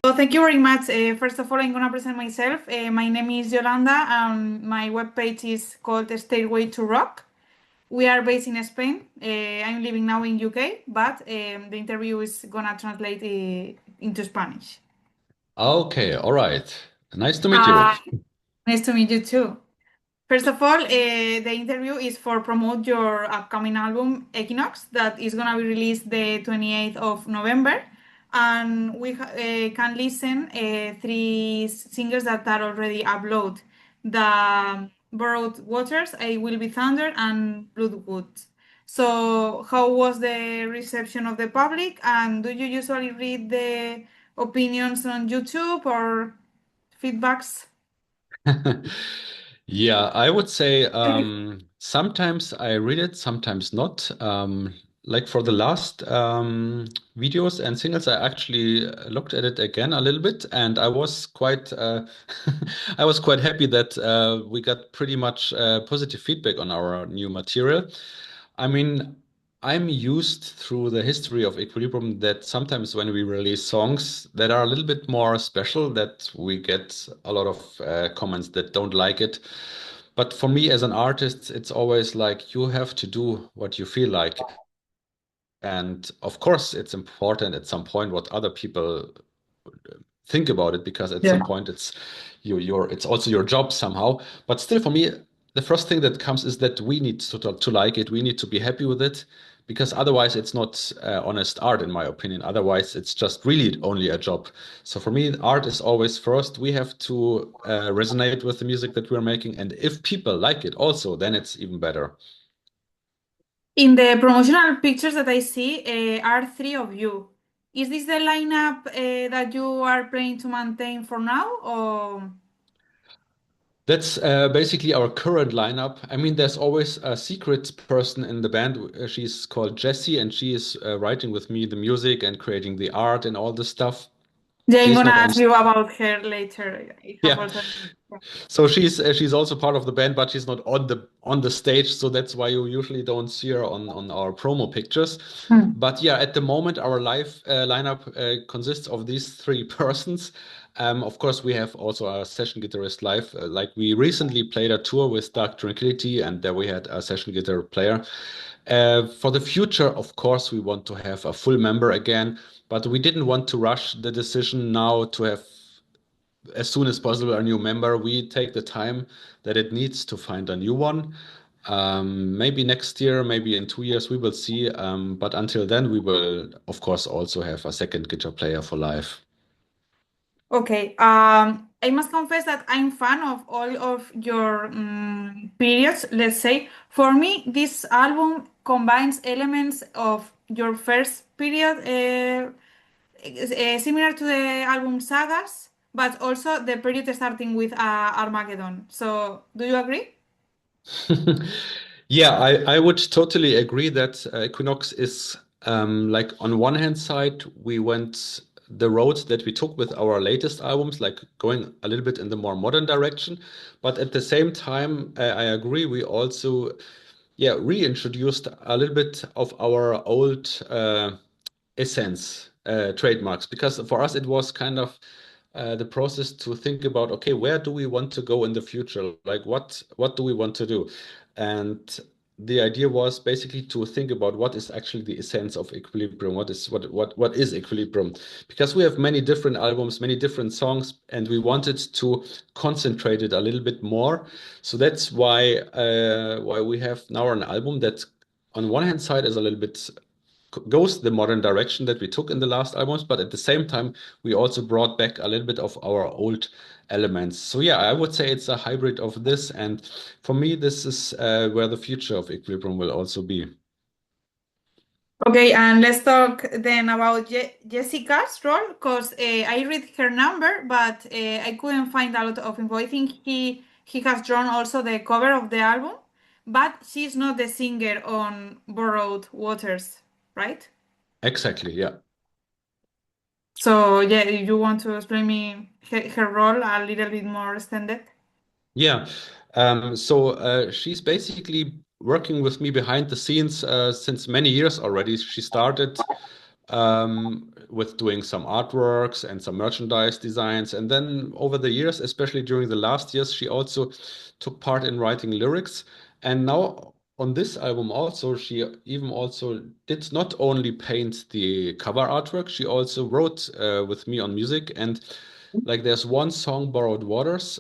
So thank you very much. First of all, I'm gonna present myself. My name is Yolanda, and my webpage is called Stairway to Rock. We are based in Spain. I'm living now in UK, but the interview is gonna translate into Spanish. Okay, all right. Nice to meet you. Uh, Nice to meet you too. First of all, the interview is for promote your upcoming album Equinox that is gonna be released the 28th of November, and we can listen three singers that are already uploaded: the Borrowed Waters, I Will Be Thunder, and Bloodwood. So, how was the reception of the public? And do you usually read the opinions on YouTube or feedbacks? Yeah, I would say sometimes I read it, sometimes not. Like for the last videos and singles, I actually looked at it again a little bit, and I was quite I was quite happy that we got pretty much positive feedback on our new material. I mean, I'm used through the history of Equilibrium that sometimes when we release songs that are a little bit more special, that we get a lot of comments that don't like it. But for me as an artist, it's always like you have to do what you feel like. And of course, it's important at some point what other people think about it because at some point it's it's also your job somehow. But still, for me, the first thing that comes is that we need to like it. We need to be happy with it because otherwise it's not honest art, in my opinion. Otherwise, it's just really only a job. So for me, art is always first. We have to resonate with the music that we're making, and if people like it also, then it's even better. In the promotional pictures that I see, are three of you. Is this the lineup that you are planning to maintain for now, or That's basically our current lineup. I mean, there's always a secret person in the band. She's called Jessie, and she is writing with me the music and creating the art and all the stuff. yeah, I'm She's gonna not on. ask you about her later. I have Yeah, also. so she's also part of the band, but she's not on the stage. So that's why you usually don't see her on our promo pictures. Hmm. But yeah, at the moment, our live lineup consists of these three persons. Of course, we have also a session guitarist live. Like we recently played a tour with Dark Tranquility, and there we had a session guitar player. For the future, of course, we want to have a full member again, but we didn't want to rush the decision now to have as soon as possible a new member. We take the time that it needs to find a new one. Maybe next year, maybe in 2 years, we will see. But until then, we will, of course, also have a second guitar player for live. Okay. I must confess that I'm fan of all of your periods. Let's say for me, this album combines elements of your first period. Similar to the album Sagas, but also the period starting with Armageddon. So, do you agree? Yeah, I would totally agree that Equinox is like on one hand side, we went the road that we took with our latest albums, like going a little bit in the more modern direction. But at the same time, I agree, we also reintroduced a little bit of our old essence trademarks because for us it was kind of the process to think about, okay, where do we want to go in the future, like what do we want to do, and the idea was basically to think about what is actually the essence of Equilibrium, what is Equilibrium, because we have many different albums, many different songs, and we wanted to concentrate it a little bit more. So that's why we have now an album that on one hand side is a little bit goes the modern direction that we took in the last albums, but at the same time, we also brought back a little bit of our old elements. So yeah, I would say it's a hybrid of this, and for me, this is where the future of Equilibrium will also be. Okay, and let's talk then about Jessica's role, because I read her number, but I couldn't find a lot of info. I think he has drawn also the cover of the album, but she's not the singer on Borrowed Waters, right? Exactly, yeah. So yeah, you want to explain me her role a little bit more extended? Yeah. She's basically working with me behind the scenes since many years already. She started with doing some artworks and some merchandise designs. And then over the years, especially during the last years, she also took part in writing lyrics. And now on this album also, she even also did not only paint the cover artwork, she also wrote with me on music. And like there's one song, Borrowed Waters.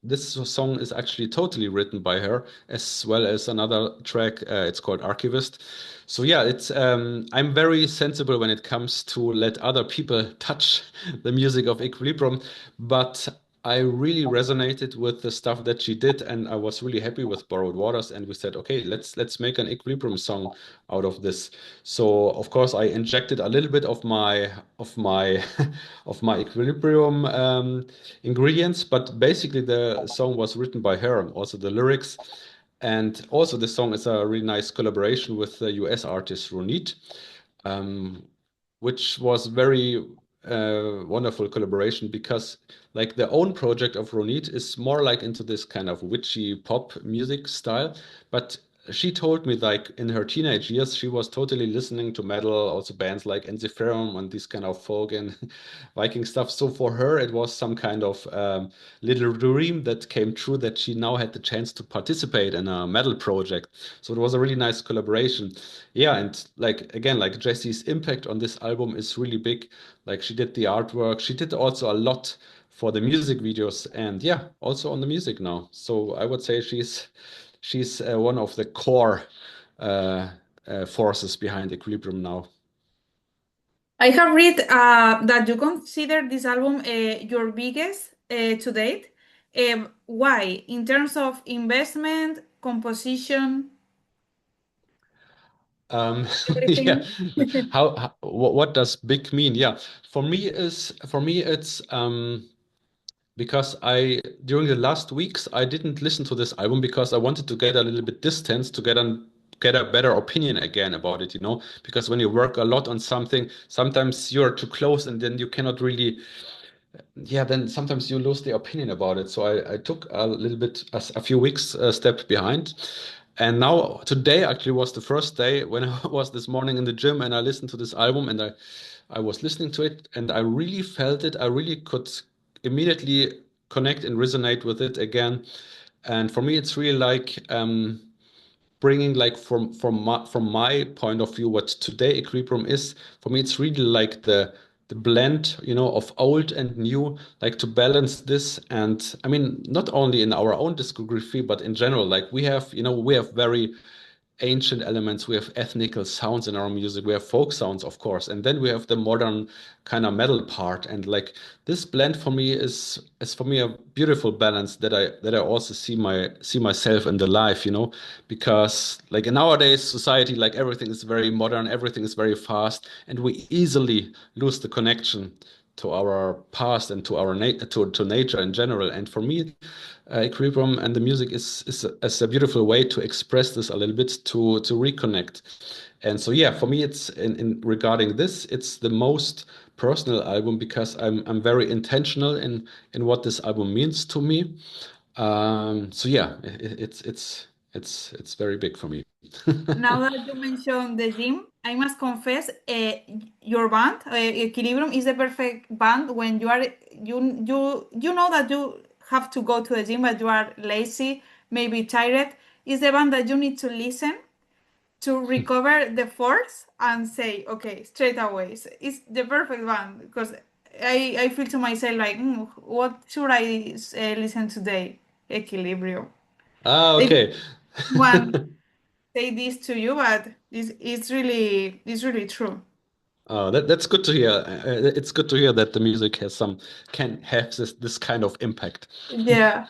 This song is actually totally written by her, as well as another track. It's called Archivist. So yeah, it's I'm very sensible when it comes to let other people touch the music of Equilibrium, but I really resonated with the stuff that she did, and I was really happy with Borrowed Waters. And we said, okay, let's make an Equilibrium song out of this. So of course, I injected a little bit of my of my Equilibrium ingredients, but basically the song was written by her, and also the lyrics. And also, this song is a really nice collaboration with the US artist Ronit, um, which was very wonderful collaboration because, like, the own project of Ronit is more like into this kind of witchy pop music style. But she told me, like, in her teenage years, she was totally listening to metal, also bands like Enziferum and this kind of folk and Viking stuff. So for her, it was some kind of little dream that came true that she now had the chance to participate in a metal project. So it was a really nice collaboration. Yeah, and like again, like Jessie's impact on this album is really big. Like she did the artwork, she did also a lot for the music videos, and yeah, also on the music now. So I would say she's one of the core uh, forces behind Equilibrium now. I have read that you consider this album your biggest to date. Why? In terms of investment, composition, Yeah. everything? What does big mean? Yeah, for me it's because I during the last weeks I didn't listen to this album because I wanted to get a little bit distance to get a better opinion again about it, you know, because when you work a lot on something, sometimes you're too close and then you cannot really, yeah, then sometimes you lose the opinion about it. So I took a little bit, a few weeks step behind. And now today actually was the first day when I was this morning in the gym and I listened to this album and I was listening to it and I really felt it. I really could immediately connect and resonate with it again. And for me, it's really like bringing like from my point of view what today Equilibrium is. For me it's really like the blend, you know, of old and new, like to balance this. And I mean, not only in our own discography but in general, like we have, you know, we have very ancient elements. We have ethnical sounds in our music. We have folk sounds, of course, and then we have the modern kind of metal part. And like this blend for me is for me a beautiful balance that I also see myself in the life, you know, because like in nowadays society, like everything is very modern, everything is very fast, and we easily lose the connection to our past and to our to nature in general. And for me, Equilibrium and the music is a beautiful way to express this a little bit to reconnect. And so yeah, for me it's in regarding this, it's the most personal album because I'm very intentional in what this album means to me. So yeah, it's very big for me. Now that you mentioned the gym, I must confess, your band, Equilibrium, is the perfect band when you are you know that you have to go to the gym, but you are lazy, maybe tired. Is the band that you need to listen to recover the force and say, okay, straight away. It's the perfect band because I feel to myself like, what should I listen today? Equilibrium. Ah, Maybe okay. one say this to you, but it's really true. Oh, that's good to hear. It's good to hear that the music has some can have this kind of impact. Yeah.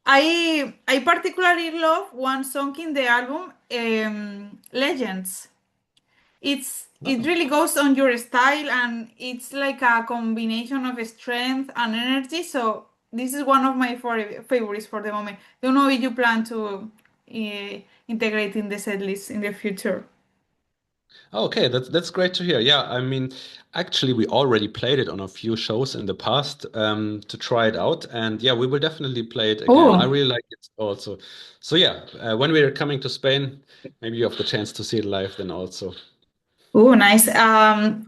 I particularly love one song in the album, Legends. It really goes on your style and it's like a combination of strength and energy. So this is one of my favorites for the moment. Don't know if you plan to integrate in the set list in the future. Okay, that's great to hear. Yeah, I mean, actually, we already played it on a few shows in the past to try it out, and yeah, we will definitely play it again. I Oh, really like it also. So yeah, when we're coming to Spain, maybe you have the chance to see it live then also. Oh, nice.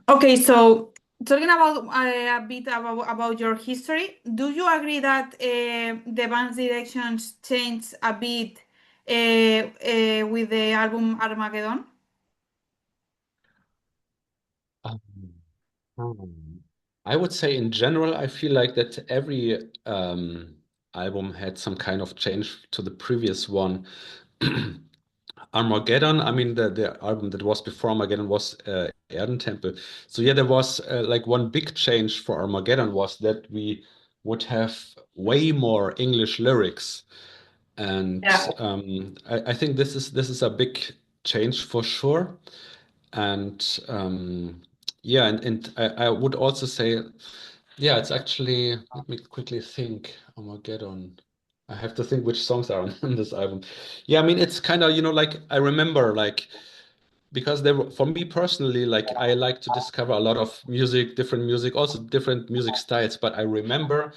Okay, so talking about a bit about your history, do you agree that the band's directions changed a bit with the album Armageddon? Um, hmm. I would say in general, I feel like that every album had some kind of change to the previous one. Armageddon, I mean, the album that was before Armageddon was Erdentempel. So yeah, there was like one big change for Armageddon was that we would have way more English lyrics. And Yeah. I think this is a big change for sure. And yeah, and I would also say, yeah, it's actually, let me quickly think. Armageddon. I have to think which songs are on this album. Yeah, I mean, it's kind of, like I remember, like, because there were, for me personally, like I like to discover a lot of music, different music, also different music styles. But I remember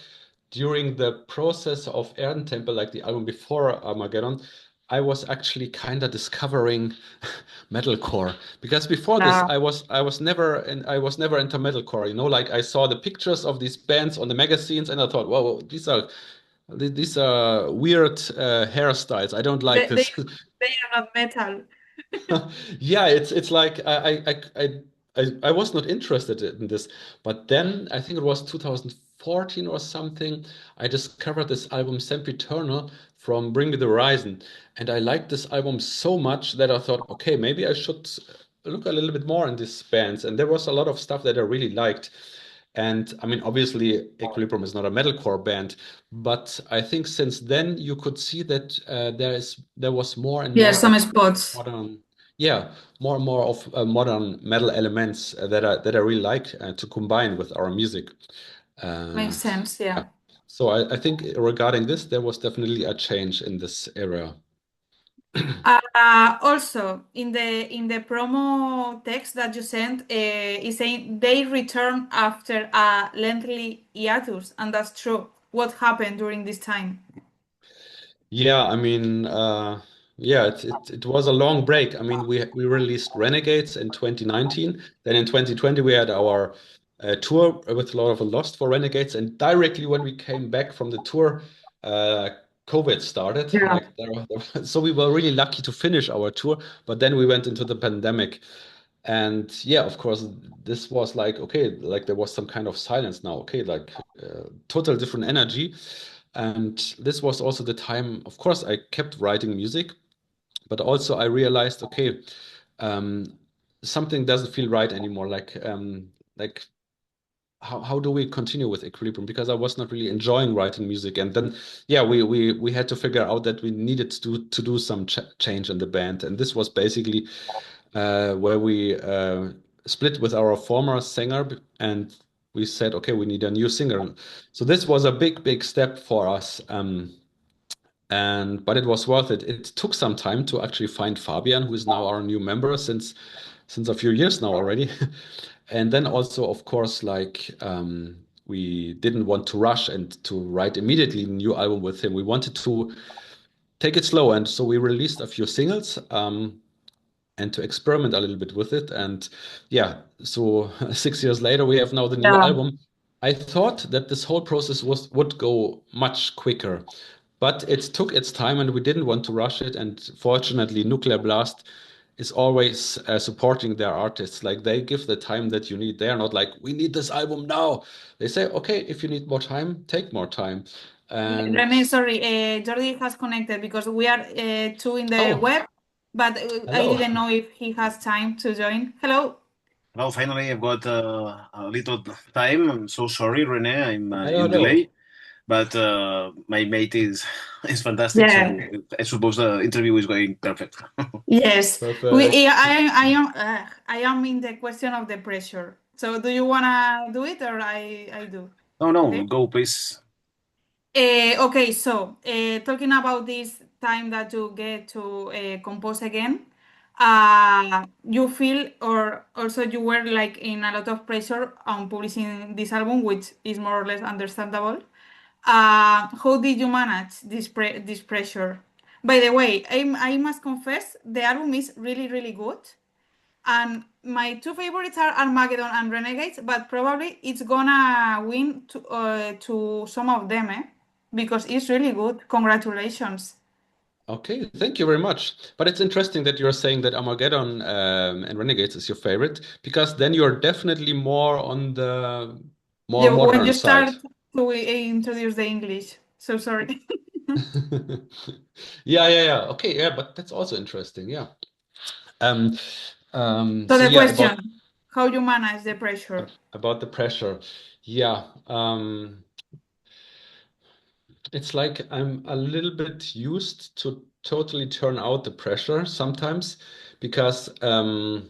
during the process of Temple, like the album before Armageddon, I was actually kind of discovering metalcore because before this Yeah. I was never into metalcore. Like I saw the pictures of these bands on the magazines and I thought, whoa, these are weird hairstyles. I don't like They, they, this. they are not metal. Yeah, it's like I was not interested in this, but then I think it was 2014 or something. I discovered this album Sempiternal from Bring Me the Horizon, and I liked this album so much that I thought, okay, maybe I should look a little bit more in these bands. And there was a lot of stuff that I really liked. And I mean, obviously, Equilibrium is not a metalcore band, but I think since then you could see that there was more and Yeah, more some of spots. modern, yeah, more and more of modern metal elements that I really like to combine with our music. Makes And sense, yeah, yeah. so I think regarding this, there was definitely a change in this era. Also, in the promo text that you sent, is saying they return after a lengthy hiatus, and that's true. What happened during this time? Yeah, I mean, yeah, it was a long break. I mean, we released Renegades in 2019. Then in 2020 we had our tour with a lot of Lost for Renegades, and directly when we came back from the tour, uh, COVID started. Yeah. Like so we were really lucky to finish our tour, but then we went into the pandemic. And yeah, of course, this was like, okay, like there was some kind of silence now. Okay, like total different energy. And this was also the time, of course, I kept writing music, but also I realized, okay, um, something doesn't feel right anymore. Like how do we continue with Equilibrium? Because I was not really enjoying writing music. And then, yeah, we had to figure out that we needed to do some change in the band. And this was basically where we split with our former singer and we said, okay, we need a new singer. So this was a big, big step for us. And but it was worth it. It took some time to actually find Fabian, who is now our new member since a few years now already. And then also, of course, like we didn't want to rush and to write immediately a new album with him. We wanted to take it slow, and so we released a few singles. And to experiment a little bit with it. And yeah, so 6 years later, we have now the new Yeah. album. I thought that this whole process would go much quicker, but it took its time, and we didn't want to rush it. And fortunately, Nuclear Blast is always supporting their artists. Like they give the time that you need. They are not like, we need this album now. They say, okay, if you need more time, take more time. And Rene, sorry, Jordi has connected because we are two in the oh, web, but I hello. didn't know if he has time to join. Hello. Well, finally, I've got a little time. I'm so sorry, Renee. I'm I don't in know. delay, but my mate is is fantastic. Yeah. So I suppose the interview is going perfect. Yes. Perfect. I am in the question of the pressure. So do you wanna do it or I do? No, no, Okay. go please. Okay, so talking about this time that you get to compose again, you feel or also you were like in a lot of pressure on publishing this album, which is more or less understandable. How did you manage this pressure? By the way, I must confess the album is really really good, and my two favorites are Armageddon and Renegades, but probably it's gonna win to some of them, because it's really good. Congratulations. Okay, thank you very much. But it's interesting that you're saying that Armageddon and Renegades is your favorite, because then you're definitely more on the more Yeah, when modern you side. start to introduce the English. So sorry. Yeah. Okay, yeah, but that's also interesting. Yeah. Um, So so the yeah, question, how you manage the pressure? about the pressure. Yeah. It's like I'm a little bit used to totally turn out the pressure sometimes because when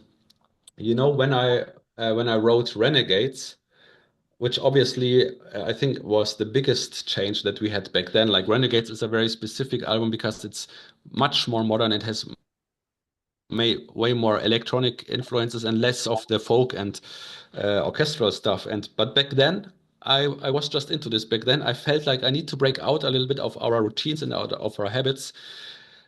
I wrote Renegades, which obviously I think was the biggest change that we had back then. Like Renegades is a very specific album because it's much more modern. It has way more electronic influences and less of the folk and orchestral stuff. And but back then, I was just into this. Back then, I felt like I need to break out a little bit of our routines and out of our habits.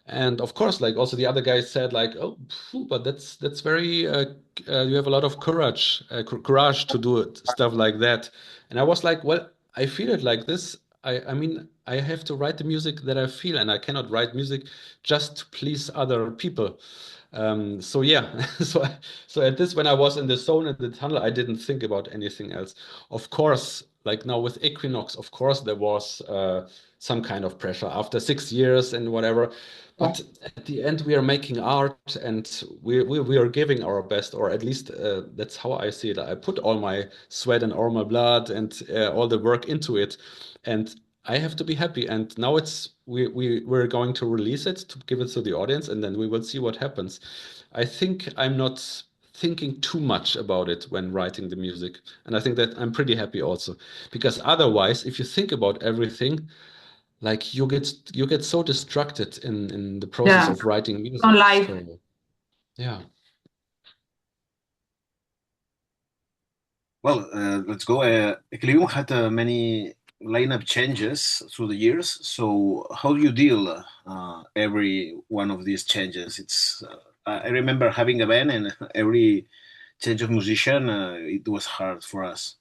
And of course, like also the other guys said, like, oh, phew, but that's very you have a lot of courage to do stuff like that. And I was like, well, I feel it like this. I mean, I have to write the music that I feel, and I cannot write music just to please other people. So yeah, so at this when I was in the zone in the tunnel, I didn't think about anything else. Of course, like now with Equinox, of course there was some kind of pressure after 6 years and whatever. But at the end, we are making art and we are giving our best, or at least that's how I see it. I put all my sweat and all my blood and all the work into it. And I have to be happy. And now we're going to release it to give it to the audience, and then we will see what happens. I think I'm not thinking too much about it when writing the music. And I think that I'm pretty happy also. Because otherwise, if you think about everything, like you get so distracted in the process Yeah, of writing on music. live. So yeah. Well, let's go. Equilibrium had many lineup changes through the years. So how do you deal every one of these changes? I remember having a band, and every change of musician, it was hard for us.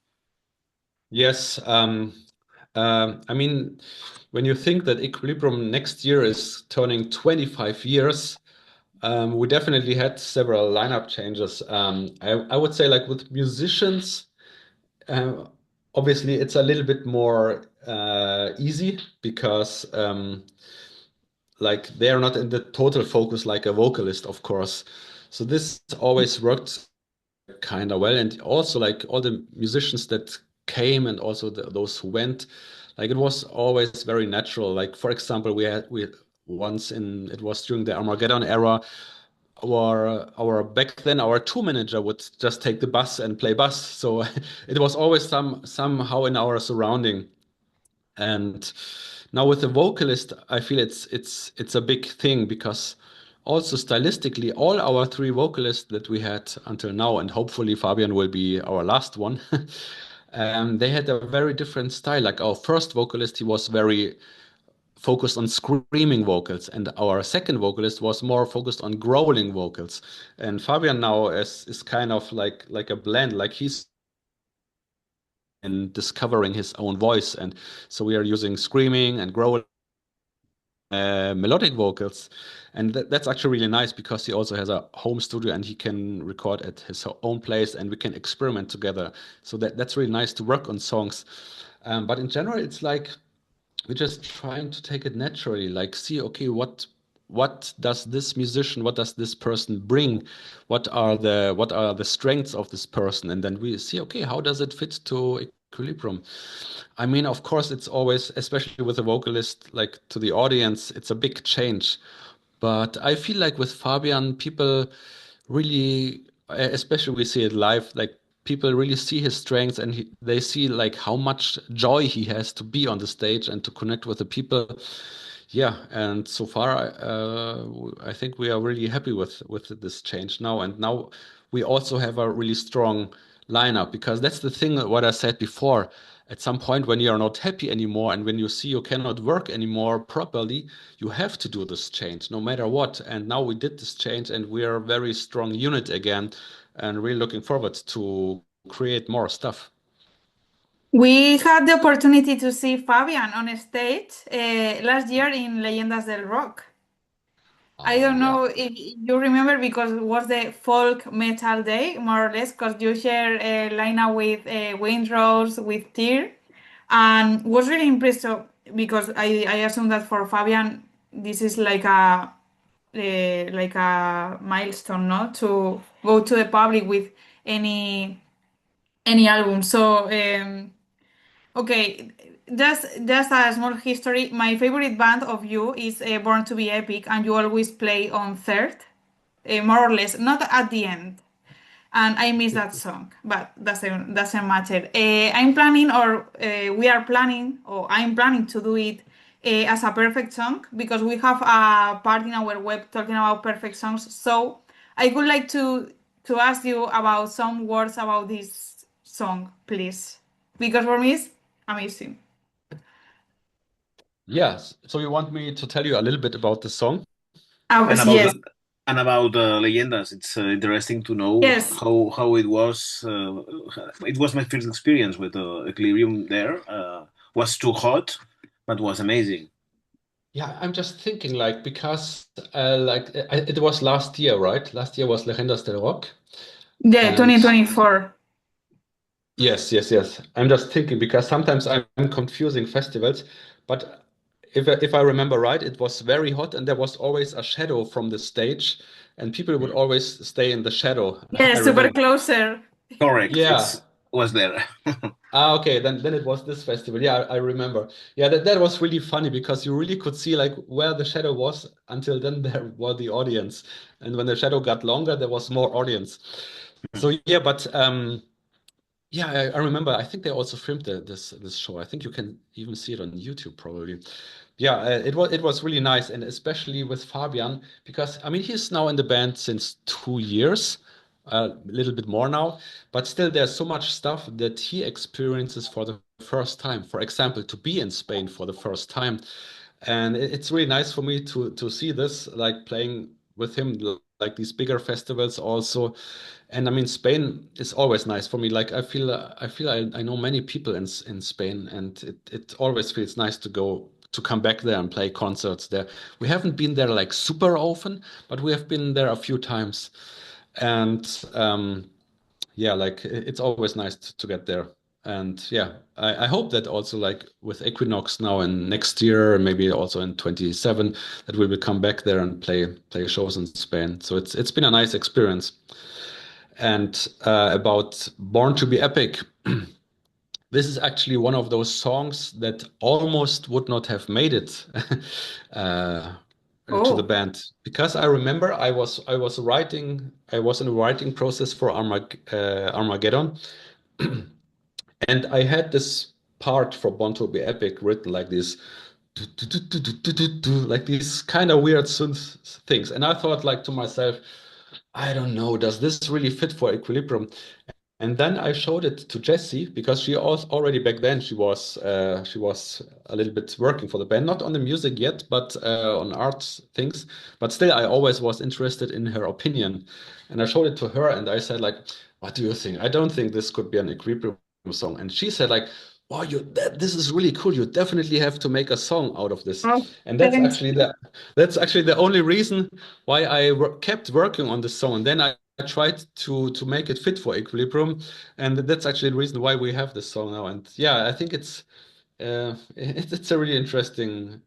Yes. I mean, when you think that Equilibrium next year is turning 25 years, we definitely had several lineup changes. I would say like with musicians, um, obviously it's a little bit more easy because like they are not in the total focus like a vocalist, of course. So this always worked kind of well. And also like all the musicians that came and also those who went, like it was always very natural. Like for example, we once in it was during the Armageddon era, our back then our tour manager would just take the bus and play bass. So it was always somehow in our surrounding. And now with the vocalist, I feel it's a big thing because also stylistically, all our three vocalists that we had until now, and hopefully Fabian will be our last one, they had a very different style. Like our first vocalist, he was very focused on screaming vocals, and our second vocalist was more focused on growling vocals. And Fabian now is kind of like a blend, like he's in discovering his own voice, and so we are using screaming and growling melodic vocals, and that's actually really nice because he also has a home studio and he can record at his own place and we can experiment together. So that's really nice to work on songs. But in general, it's like we're just trying to take it naturally, like see, okay, what does this musician, what does this person bring, what are the strengths of this person, and then we see, okay, how does it fit to Equilibrium. I mean, of course, it's always, especially with a vocalist, like to the audience, it's a big change. But I feel like with Fabian, people really, especially we see it live, like people really see his strengths and they see like how much joy he has to be on the stage and to connect with the people. Yeah, and so far, I think we are really happy with this change now. And now we also have a really strong lineup because that's the thing what I said before. At some point, when you are not happy anymore and when you see you cannot work anymore properly, you have to do this change no matter what. And now we did this change and we are a very strong unit again. and really looking forward to create more stuff. We had the opportunity to see Fabian on stage last year in Leyendas del Rock. I don't Yeah. know if you remember because it was the folk metal day, more or less, because you share a lineup with Windrose, with Tyr, and was really impressed because I assume that for Fabian this is like a milestone, no, to go to the public with any album. So okay, just a small history. My favorite band of you is Born to Be Epic, and you always play on third, more or less, not at the end. And I miss that song, but doesn't matter. I'm planning, or we are planning, or I'm planning to do it as a perfect song because we have a part in our web talking about perfect songs. So I would like to ask you about some words about this song, please, because for me it's amazing. Yes. So you want me to tell you a little bit about the song? And about Yes, the, and about Leyendas, it's interesting to know yes. how it was. It was my first experience with Equilibrium there. Was too hot, but was amazing. Yeah, I'm just thinking like because it was last year, right? Last year was Leyendas del Rock, Yeah, and 2024. yes, yes, yes. I'm just thinking because sometimes I'm confusing festivals, but if I remember right, it was very hot and there was always a shadow from the stage, and people would Mm. always stay in the shadow. Yeah, I super remember. closer. Correct. Yeah. It's was there. Okay, then it was this festival. Yeah, I remember. Yeah, that was really funny because you really could see like where the shadow was until then there was the audience. And when the shadow got longer, there was more audience. So yeah, but yeah, I remember. I think they also filmed this show. I think you can even see it on YouTube probably. Yeah, it was really nice, and especially with Fabian because I mean he's now in the band since 2 years, a little bit more now, but still there's so much stuff that he experiences for the first time. For example, to be in Spain for the first time, and it's really nice for me to see this like playing with him like these bigger festivals also. And I mean, Spain is always nice for me. Like I know many people in Spain, and it always feels nice to go to come back there and play concerts there. We haven't been there like super often, but we have been there a few times. And yeah, like it's always nice to get there. And yeah, I hope that also like with Equinox now and next year, and maybe also in 27, that we will come back there and play shows in Spain. So it's been a nice experience. And about Born to Be Epic, this is actually one of those songs that almost would not have made it uh, to the Oh, band because I remember I was in a writing process for Armageddon, and I had this part for Born to Be Epic written like this, like these kind of weird synth things, and I thought like to myself, I don't know, does this really fit for Equilibrium? And then I showed it to Jessie because she also already back then she was a little bit working for the band, not on the music yet, but on art things. But still, I always was interested in her opinion, and I showed it to her, and I said like, "What do you think? I don't think this could be an Equilibrium song." And she said like, "Oh, this is really cool. You definitely have to make a song out of this." oh, And thanks. that's actually the only reason why I kept working on this song. And then I tried to make it fit for Equilibrium, and that's actually the reason why we have this song now. And yeah, I think it's a really interesting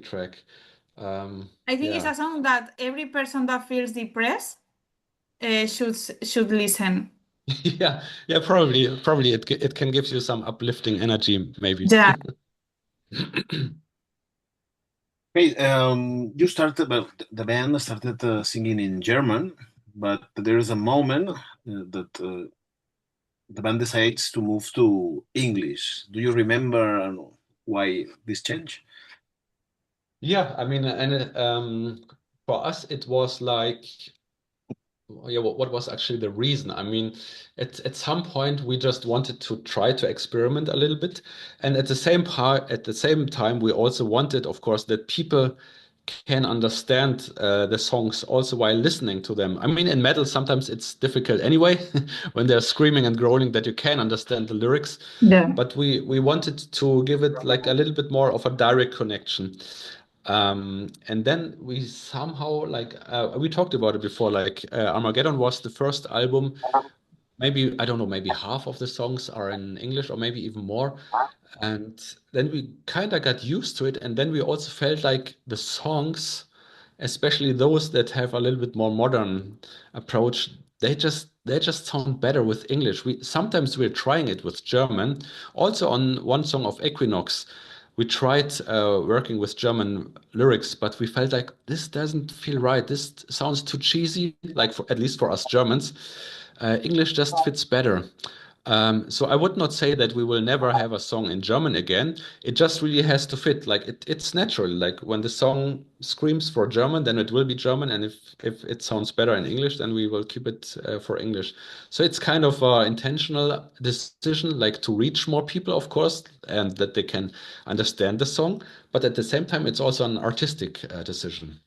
track. I think it's Yeah, a song that every person that feels depressed should listen. yeah, probably it can give you some uplifting energy, maybe. Yeah, Hey, you started, well, the band started singing in German, but there is a moment that the band decides to move to English. Do you remember why this change? Yeah, I mean, and for us it was like yeah, what was actually the reason? I mean, at some point we just wanted to try to experiment a little bit, and at the same time, we also wanted, of course, that people can understand the songs also while listening to them. I mean, in metal, sometimes it's difficult anyway, when they're screaming and groaning that you can understand the lyrics. Yeah. But we wanted to give it like a little bit more of a direct connection. And then we somehow like we talked about it before, like Armageddon was the first album. Maybe I don't know, maybe half of the songs are in English or maybe even more. And then we kind of got used to it. And then we also felt like the songs, especially those that have a little bit more modern approach, they just sound better with English. We sometimes we're trying it with German. Also on one song of Equinox, we tried working with German lyrics, but we felt like this doesn't feel right. This sounds too cheesy, like for, at least for us Germans. English just fits better. So I would not say that we will never have a song in German again. It just really has to fit. Like it's natural. Like when the song screams for German, then it will be German, and if it sounds better in English, then we will keep it for English. So it's kind of an intentional decision, like to reach more people, of course, and that they can understand the song. But at the same time, it's also an artistic decision.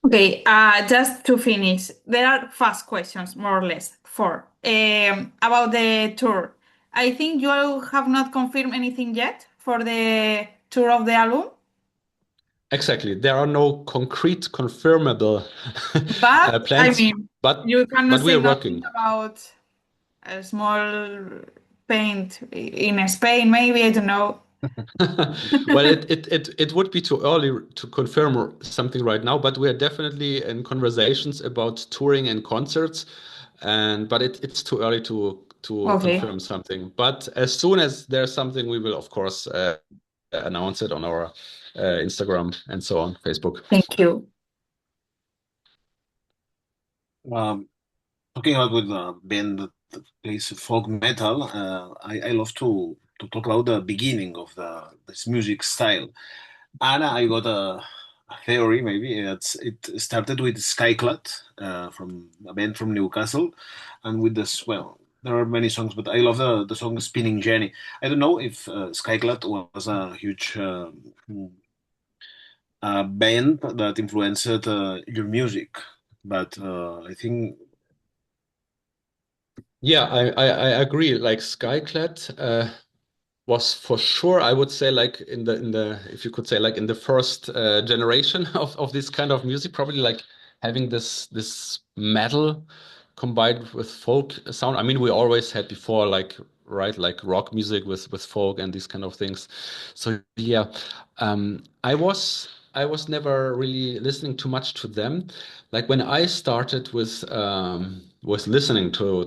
Okay, just to finish, there are fast questions, more or less, four. About the tour. I think you have not confirmed anything yet for the tour of the album, Exactly. There are no concrete, confirmable but I plans, mean, but you cannot we say are nothing working. about a small paint in Spain, maybe, I don't know. Well, it would be too early to confirm something right now, but we are definitely in conversations about touring and concerts, and but it's too early to Okay, confirm something. But as soon as there's something, we will of course announce it on our Instagram and so on, Facebook. thank you. Um, Talking about with a band that plays folk metal, I love to talk about the beginning of this music style. And I got a theory, maybe it started with Skyclad from a band from Newcastle, and with this, well, there are many songs, but I love the song "Spinning Jenny." I don't know if Skyclad was a huge band that influenced your music, but I think Yeah, I agree. Like Skyclad was for sure, I would say, like in the if you could say like in the first generation of this kind of music, probably like having this metal combined with folk sound. I mean, we always had before like right like rock music with folk and these kind of things. So yeah, I was never really listening too much to them. Like when I started with listening to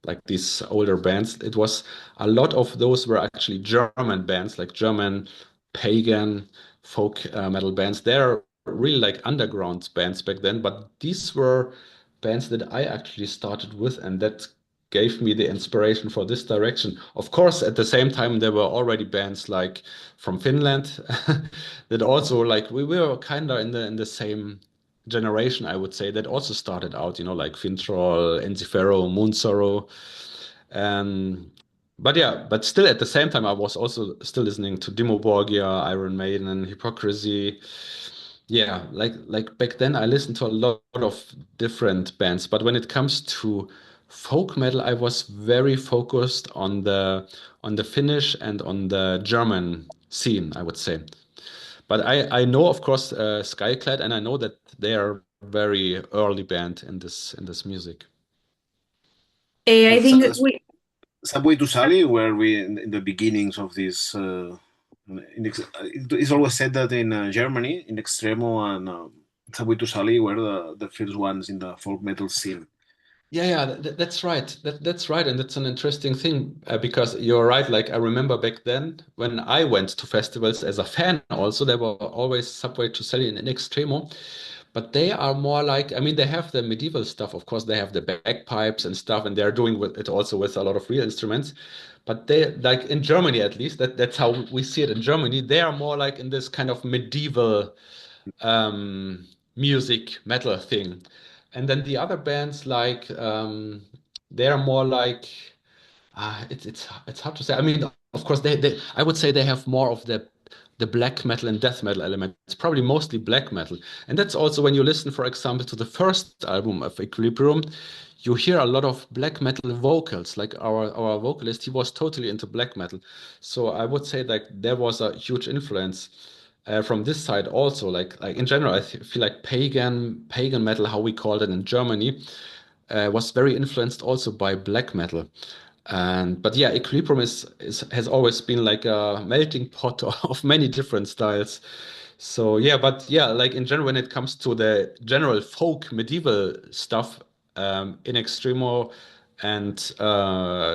like these older bands, it was a lot of those were actually German bands, like German pagan folk metal bands. They're really like underground bands back then, but these were bands that I actually started with, and that gave me the inspiration for this direction. Of course, at the same time, there were already bands like from Finland that also like we were kind of in the same generation, I would say, that also started out, like Fintroll, Enziferro, Moon Sorrow. Um, but yeah, but still at the same time, I was also still listening to Dimmu Borgir, Iron Maiden, Hypocrisy. Yeah, like back then, I listened to a lot of different bands. But when it comes to folk metal, I was very focused on the Finnish and on the German scene, I would say. But I know, of course, Skyclad, and I know that they are very early band in this music. I that's think we Subway to Sally, where we in the beginnings of this. It's always said that in Germany, in Extremo and Subway to Sally were the first ones in the folk metal scene. Yeah, that's right. That's right, and that's an interesting thing because you're right. Like I remember back then when I went to festivals as a fan, also there were always Subway to Sally and in Extremo, but they are more like I mean they have the medieval stuff, of course. They have the bagpipes and stuff, and they're doing with it also with a lot of real instruments. But they like in Germany at least that's how we see it in Germany. They are more like in this kind of medieval music metal thing. And then the other bands like they're more like it's hard to say. I mean, of course they I would say they have more of the the black metal and death metal element. It's probably mostly black metal. And that's also when you listen, for example, to the first album of Equilibrium, you hear a lot of black metal vocals. Like our vocalist, he was totally into black metal. So I would say that there was a huge influence from this side also. Like in general, feel like pagan metal, how we called it in Germany, was very influenced also by black metal. And but yeah, Equilibrium is has always been like a melting pot of many different styles. So yeah, but yeah, like in general, when it comes to the general folk medieval stuff, In Extremo and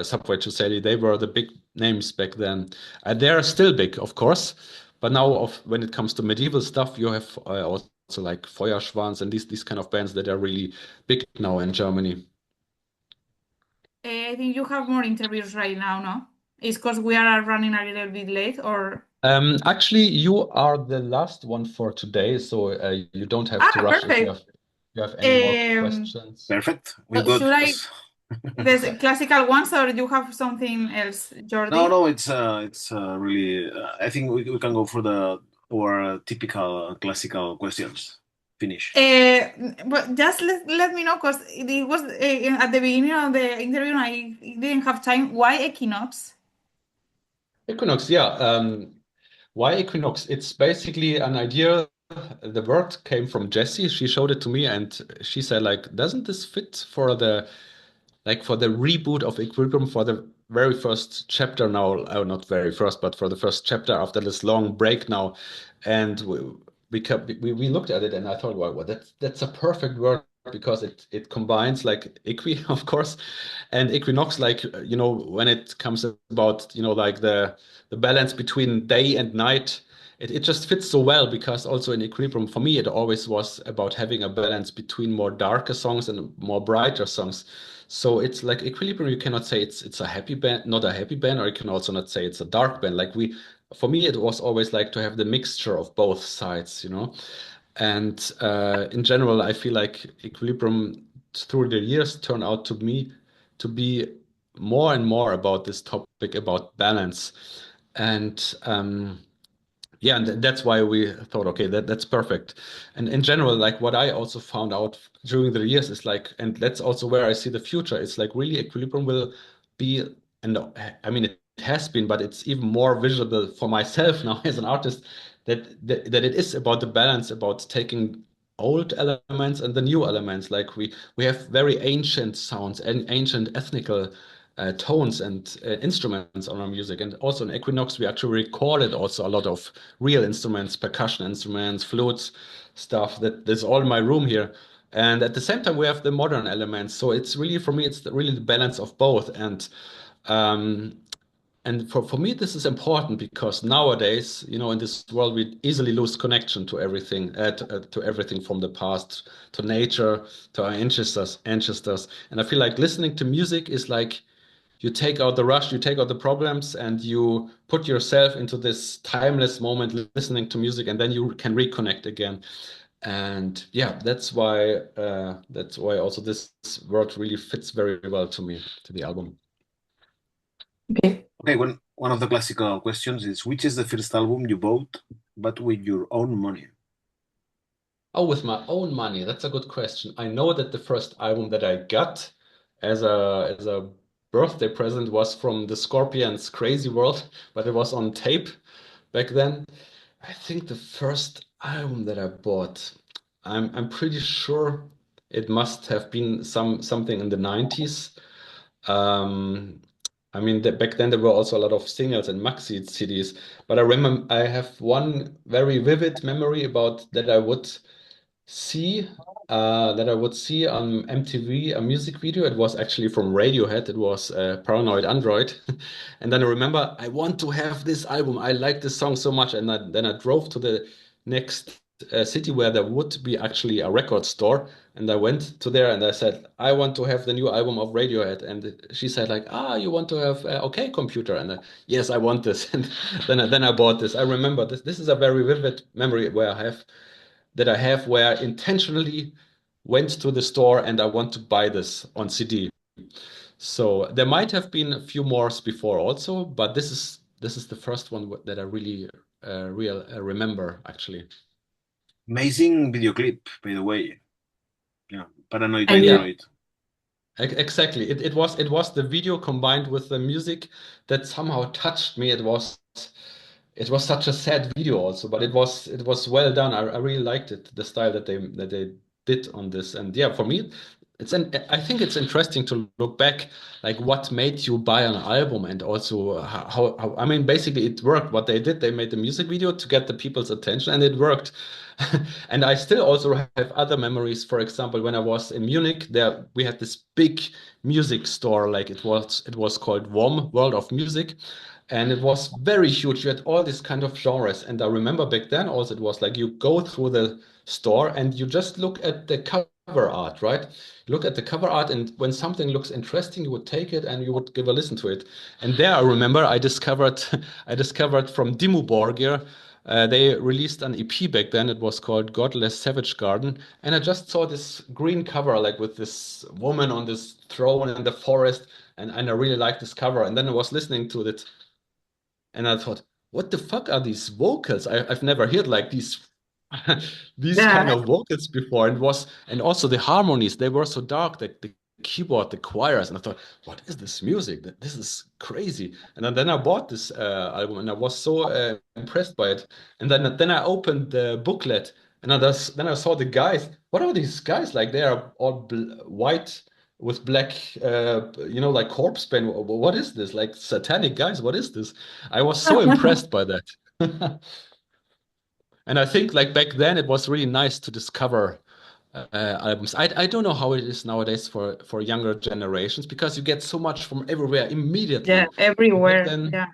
Subway to Sally, they were the big names back then. They are still big, of course, but now when it comes to medieval stuff, you have also like Feuerschwanz and these kind of bands that are really big now in Germany. I think you have more interviews right now, no? It's because we are running a little bit late, or Actually, you are the last one for today, so you don't have to rush if perfect. you have any more Um, questions. Perfect. We got. should I the classical ones, or you have something else, No, Jordi? no, it's really. I think we can go for the our typical classical questions. Finish. But just let me know because it was at the beginning of the interview and I didn't have time. Why equinox? Equinox, yeah. Why Equinox? It's basically an idea. The word came from Jessie. She showed it to me, and she said, like, doesn't this fit for the like for the reboot of Equilibrium for the very first chapter now, not very first, but for the first chapter after this long break now, and we looked at it and I thought, well, that's a perfect word because it combines like equi, of course, and equinox, like when it comes about like the balance between day and night. It just fits so well because also in Equilibrium, for me, it always was about having a balance between more darker songs and more brighter songs. So it's like Equilibrium, you cannot say it's a happy band, not a happy band, or you can also not say it's a dark band. For me, it was always like to have the mixture of both sides. And in general, I feel like Equilibrium through the years turned out to me to be more and more about this topic about balance. And yeah, and that's why we thought, okay, that's perfect. And in general, like what I also found out during the years is like, and that's also where I see the future. It's like really Equilibrium will be, and I mean it has been, but it's even more visible for myself now as an artist that it is about the balance, about taking old elements and the new elements. Like we have very ancient sounds and ancient ethnical tones and instruments on our music. And also in Equinox, we actually recorded also a lot of real instruments, percussion instruments, flutes, stuff that's all in my room here. And at the same time, we have the modern elements. So it's really, for me, really the balance of both. Um, and for me, this is important because nowadays, in this world, we easily lose connection to everything from the past, to nature, to our ancestors. And I feel like listening to music is like you take out the rush, you take out the problems, and you put yourself into this timeless moment listening to music, and then you can reconnect again. And yeah, that's why also this word really fits very well to me, to the album. Okay. Okay, one of the classical questions is which is the first album you bought, but with your own money? Oh, with my own money, that's a good question. I know that the first album that I got as a birthday present was from the Scorpions' Crazy World, but it was on tape back then. I think the first album that I bought, I'm pretty sure it must have been something in the 90s. Um, I mean, back then there were also a lot of singles and maxi CDs, but I remember I have one very vivid memory about see that I would see on MTV a music video. It was actually from Radiohead. It was Paranoid Android. And then I remember I want to have this album. I like this song so much. And then I drove to the next city where there would be actually a record store. And I went to there and I said, I want to have the new album of Radiohead. And she said like, you want to have okay computer? And yes, I want this. And then I bought this. I remember this. This is a very vivid memory that I have where I intentionally went to the store and I want to buy this on CD. So there might have been a few more before also, but this is the first one that I really real remember actually. Amazing video clip, by the way. Yeah, Paranoid I did. Yeah, Android. exactly. It was the video combined with the music that somehow touched me. It was such a sad video also, but it was well done. I really liked it, the style that they did on this. And yeah, for me, I think it's interesting to look back, like what made you buy an album, and also how I mean, basically it worked. What they did, they made the music video to get the people's attention, and it worked. And I still also have other memories. For example, when I was in Munich, there we had this big music store, like it was called WOM, World of Music, and it was very huge. You had all these kind of genres, and I remember back then also it was like you go through the store and you just look at the cover art, right? You look at the cover art, and when something looks interesting, you would take it and you would give a listen to it. And there I remember I discovered I discovered from Dimmu Borgir. They released an EP back then. It was called Godless Savage Garden, and I just saw this green cover, like with this woman on this throne in the forest, and I really liked this cover. And then I was listening to it, and I thought, what the fuck are these vocals? I've never heard like these these kind Yeah. of vocals before. And also the harmonies, they were so dark, the keyboard, the choirs, and I thought, what is this music? This is crazy. And then I bought this album, and I was so impressed by it. And then I opened the booklet, and then I saw the guys. What are these guys like? They are all white with black, like corpse paint. What is this? Like satanic guys? What is this? I was so impressed by that. And I think like back then it was really nice to discover albums. I don't know how it is nowadays for younger generations, because you get so much from everywhere Yeah, immediately. Back everywhere. then, Yeah.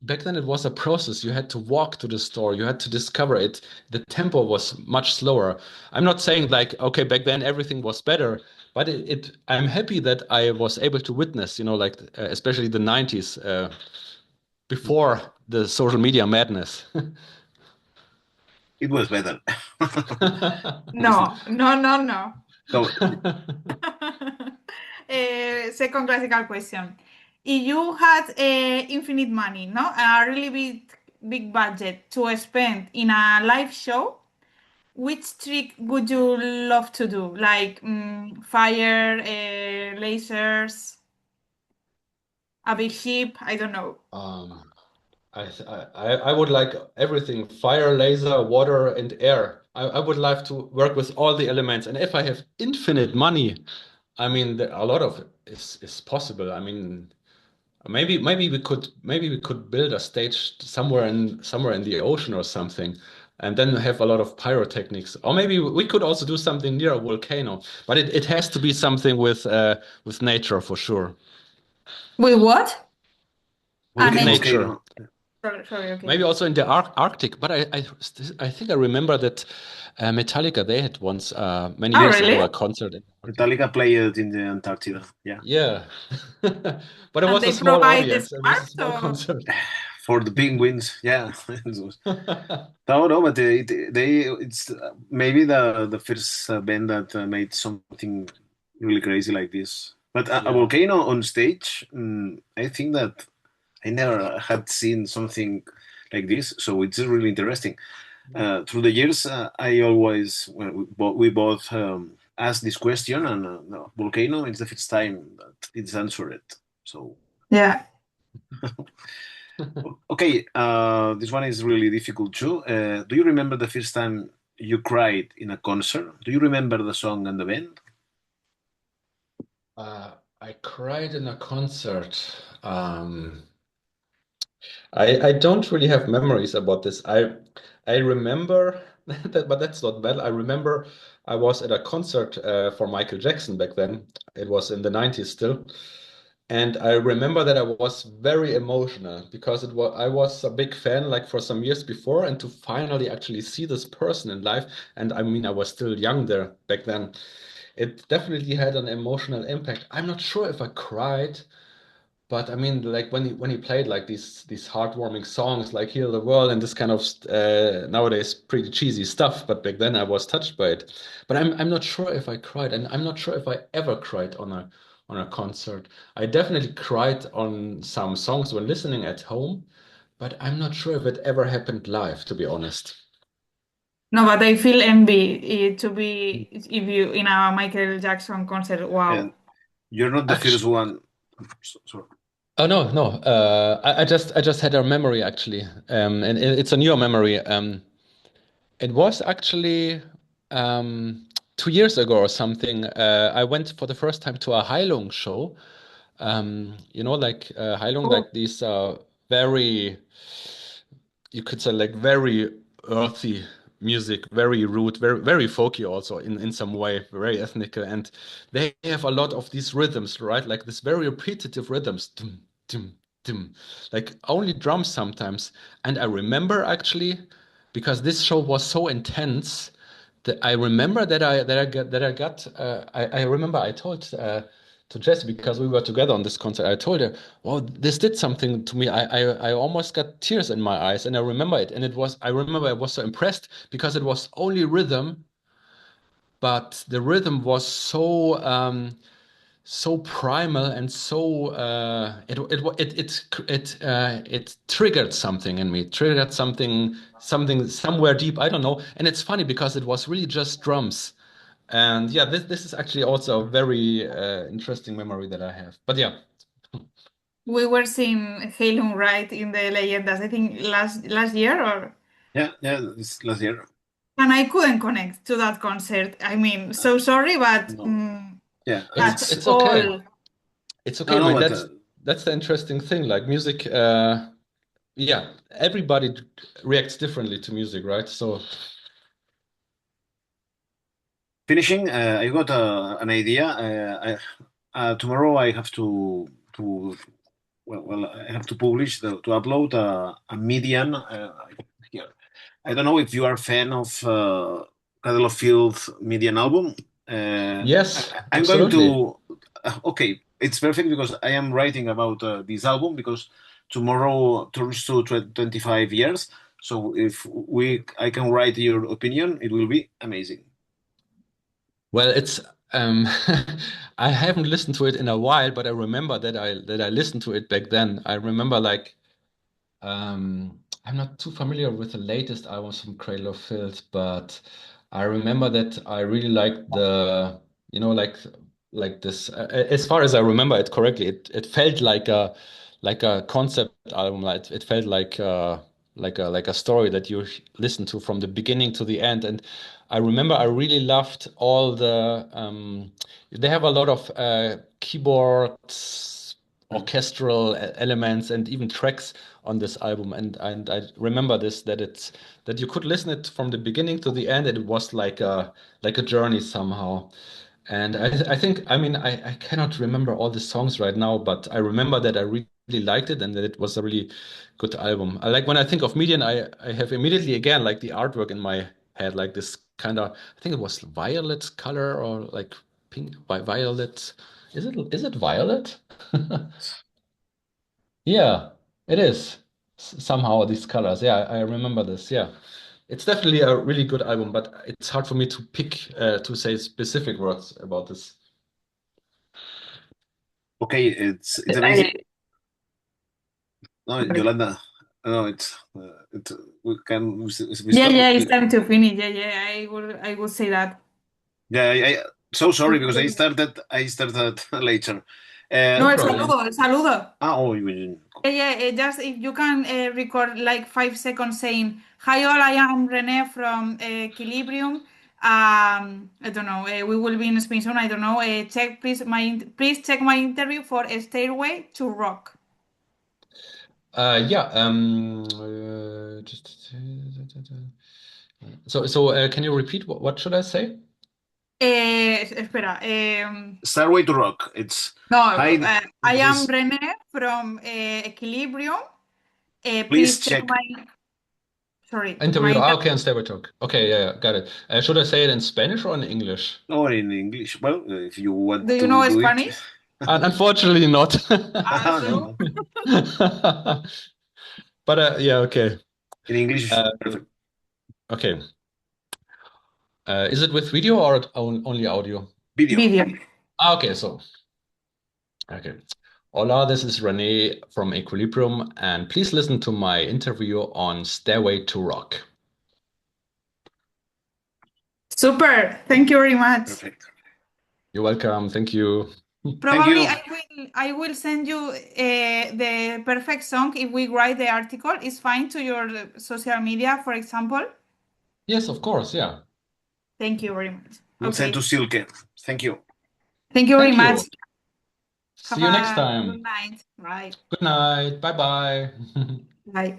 back then it was a process. You had to walk to the store. You had to discover it. The tempo was much slower. I'm not saying like, okay, back then everything was better, but I'm happy that I was able to witness, like especially the 90s, before the social media madness. It was better. No, no, no, no. So, Second classical question. If you had infinite money, no, a really big budget to spend in a live show, which trick would you love to do? Like fire, lasers, a big ship? I don't know. um, I would like everything: fire, laser, water, and air. I would like to work with all the elements. And if I have infinite money, I mean, a lot of it is possible. I mean, maybe we could build a stage somewhere in the ocean or something, and then have a lot of pyrotechnics. Or maybe we could also do something near a volcano. But it has to be something with nature for sure. With what? With Nature. nature. volcano. Sorry, sorry, okay. Maybe also in the Arctic, but I think I remember that Metallica, they had once many Oh, years really? ago a concert in the Arctic. Metallica played in the Antarctica. Yeah. Yeah, but it And was a they small provide the audience. It was a sparks small or concert. For the penguins. Yeah. No, no, but it's maybe the first band that made something really crazy like this. But a Yeah. volcano on stage, I think that I never had seen something like this, so it's really interesting. Through the years, I always we both asked this question, and no, volcano is the first time that it's answered. So yeah. okay, this one is really difficult too. Do you remember the first time you cried in a concert? Do you remember the song and the band? I cried in a concert. I don't really have memories about this. I remember that, but that's not bad. I remember I was at a concert for Michael Jackson back then. It was in the 90s still. And I remember that I was very emotional because I was a big fan like for some years before, and to finally actually see this person in life, and I mean I was still young there back then. It definitely had an emotional impact. I'm not sure if I cried, but I mean, like when he played like these heartwarming songs like "Heal the World" and this kind of nowadays pretty cheesy stuff, but back then I was touched by it. But I'm not sure if I cried, and I'm not sure if I ever cried on a concert. I definitely cried on some songs when listening at home, but I'm not sure if it ever happened live, to be honest. No, but I feel envy to be if you in a Michael Jackson concert. And Wow. you're not the first Actually, one. Sorry. oh no, no. I just had a memory actually, and it's a newer memory. It was actually 2 years ago or something. I went for the first time to a Heilung show. Like Heilung, Oh, like these very, you could say like very earthy music, very rude, very very folky also in some way, very ethnic, and they have a lot of these rhythms, right? Like this very repetitive rhythms, dum, dum, dum, like only drums sometimes. And I remember actually because this show was so intense that I remember I remember I told to Jess because we were together on this concert. I told her, "Well, this did something to me. I almost got tears in my eyes, and I remember it. And I remember I was so impressed because it was only rhythm, but the rhythm was so primal and so it triggered something in me. It triggered something somewhere deep. I don't know. And it's funny because it was really just drums. And yeah, this is actually also a very interesting memory that I have. But yeah, we were seeing Halung right in the Leyendas. I think last year or. Yeah, yeah, this last year. And I couldn't connect to that concert. I mean, so sorry, but No, yeah, it's that's it's it's okay. all. It's okay. no, I no, mean, but that's the interesting thing. Like music, yeah, everybody reacts differently to music, right? So finishing. I got an idea. Tomorrow I have to well, I have to publish to upload a median here. I don't know if you are a fan of Cadelo Field's median album. yes, I'm going absolutely. to. Okay, it's perfect because I am writing about this album because tomorrow turns to 25 years. So if I can write your opinion, it will be amazing. Well, it's I haven't listened to it in a while, but I remember that I listened to it back then. I remember like I'm not too familiar with the latest albums from Cradle of Filth, but I remember that I really liked like this. As far as I remember it correctly, it felt like a concept album. Like it felt like a story that you listen to from the beginning to the end. And I remember I really loved all the. They have a lot of keyboards, orchestral elements, and even tracks on this album. And I remember that you could listen it from the beginning to the end. It was like a journey somehow. And I think, I mean, I cannot remember all the songs right now, but I remember that I really liked it and that it was a really good album. I like when I think of Median, I have immediately again like the artwork in my head, like this kind of, I think it was violet color or like pink, violet. Is it violet? Yeah, it is. Somehow these colors. Yeah, I remember this. Yeah. It's definitely a really good album, but it's hard for me to pick to say specific words about this. Okay, it's amazing. I- No, Yolanda, no, it's we can we Yeah, stop. yeah, it's time to finish. Yeah, yeah, I would say that. Yeah, so sorry because I started later. No No, el problem. saludo, el saludo. Oh, Yeah, yeah, just if you can record like 5 seconds saying, "Hi all, I am René from Equilibrium. I don't know. We will be in Spain soon. I don't know. Please check my interview for a Stairway to Rock." Yeah. Just so can you repeat what should I say? Espera. Starway to Rock. It's No, hi. I This am is René from Equilibrium. please Please check check. my sorry Interview. my Okay, and stay with talk. Okay, yeah, yeah, got it. Should I say it in Spanish or in English? Or in English. Well, if you Do want you to know do it. Spanish? Unfortunately, not. No, So no. But yeah, okay. In English is Uh, perfect. okay. Is it with video or only audio? Video. video. Okay, so okay. Hola, this is René from Equilibrium, and please listen to my interview on Stairway to Rock. Super. Thank you very much. Perfect. You're welcome. Thank you. Probably you. I will send you the perfect song if we write the article. It's fine to your social media, for example. Yes, of course. Yeah. Thank you very much. We'll send to Okay. Silke. Thank you. Thank you very Thank much. you. Have See you next a good time. night. Bye. Good night. Bye bye. Bye.